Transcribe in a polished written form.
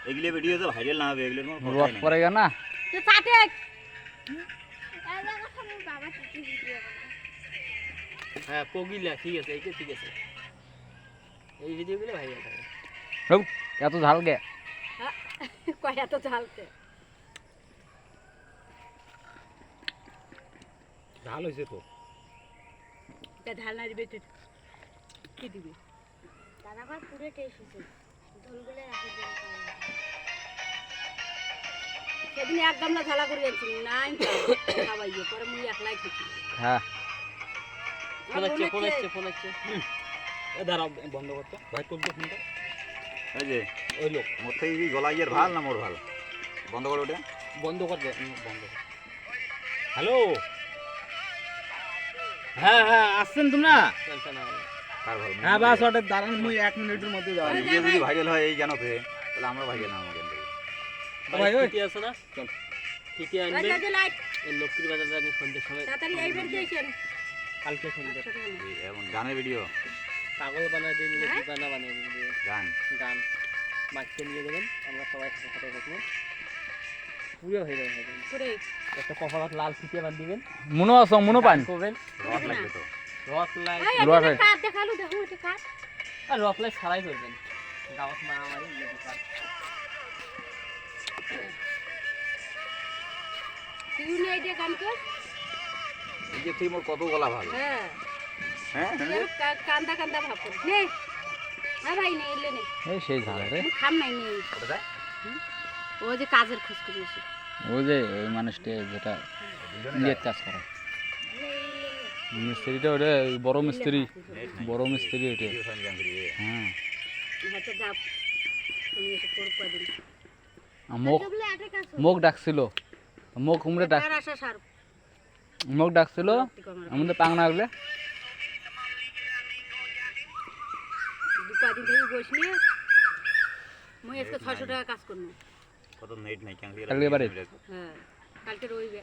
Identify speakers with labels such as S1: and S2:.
S1: এগুলো ভিডিও তো ভাইরাল না হবে এগুলোর কোনো
S2: রস
S1: কথাই নেই
S2: পড়েগা না
S3: তো চাটে
S4: হ্যাঁ কোকিলা ঠিক আছে এইটা ঠিক আছে এই ভিডিওগুলো ভাইরাল হবে
S2: এত ঝাল গে
S3: কয় এত ঝালতে
S1: ঝাল হয়েছে তো
S3: তা ঝাল না দিবে কি দিবে দাদা ভাই পুরো টেস্ট হয়েছে ঝোলগুলো রাখি সেদিন এক গামলা ঝালা করে যাচ্ছি নাই খাওয়াইয়ে পরে মুই একলাই খেয়েছি
S2: হ্যাঁ
S4: ফোন হচ্ছে
S1: এ দাঁড়াও বন্ধ করতো ভাই তুলতো ফোনটা এই যে ওই লোক মোর থেকে কি গলাইয়ের ভাল না মোর ভাল বন্ধ করে ওটা
S4: বন্ধ কর বন্ধ কর হ্যালো হ্যাঁ হ্যাঁ আসছেন তোমরা
S1: কার ভাল
S4: হ্যাঁ বাস ওটা দাঁড়ান মুই 1 মিনিটের মধ্যে যাও
S1: ভিডিও যদি ভাইরাল হয় এই জানো তো তাহলে আমরা ভাইরাল না আমাদের
S4: ভাই ওই কি আছে না চল কি আনবে
S3: আচ্ছা লাইট
S4: এই লক্ষ্মীর বাজার যাবে সন্ধ্যার সময়
S3: তাড়াতাড়ি এই বের দিয়েছেন
S4: কালকে সন্ধ্যা
S1: এমন গানের ভিডিও
S4: পাগল বানায় দিয়ে দিলে দিবানা বানিয়ে দিবে
S1: গান
S4: গান মাইকটা নিয়ে দেবেন আমরা সবাই সাথে বসবো পুরো হয়ে যাবে
S3: করে
S4: একটা কপালত লাল ছিটিয়ে বাঁধ দিবেন
S2: মনো আছো মনো পান
S4: করবেন
S1: রস লাগবে তো
S4: রস লাই
S3: এই
S2: রস
S3: এটা কাট দেখালু দেখো এটা কাট
S4: আর রস লাই ছাড়াই করবেন গাওয়াত মা আমারই ইয়ে কাট
S3: তুই নে এটা গান কর
S1: এই যে তুই মোর কত গলা ভালো
S3: হ্যাঁ
S1: হ্যাঁ
S3: এর কান্দা কান্দা ভাব নে না ভাই নে এলে নে
S2: এই সেই ঝাল রে
S3: আমি খাম নাই নে
S1: ওটা দেখ
S3: ও যে কাজের খোঁজ করে এসে
S2: ওই যে ওই মানুষটা যেটা ইয়ের কাজ করে মিস্ত্রিটা ওটা বড় মিস্ত্রি বড় মিস্ত্রি ওটা
S1: ভিডিও সাইন গান করি
S2: হ্যাঁ
S3: হাতে যাব তুমি এসে পড় কদিন
S2: মুখ ডাকছিল মুখ উমরে ডাক
S3: আর আশা সার
S2: মুখ ডাকছিল আমাদের পাংনা গেলে
S3: দু কদিন থেকে বসনি মই আজকে 600 টাকা কাজ করব
S1: কত নেট নাই কেন
S2: কালকে বাড়ি?
S3: হ্যাঁ কালকে রইবে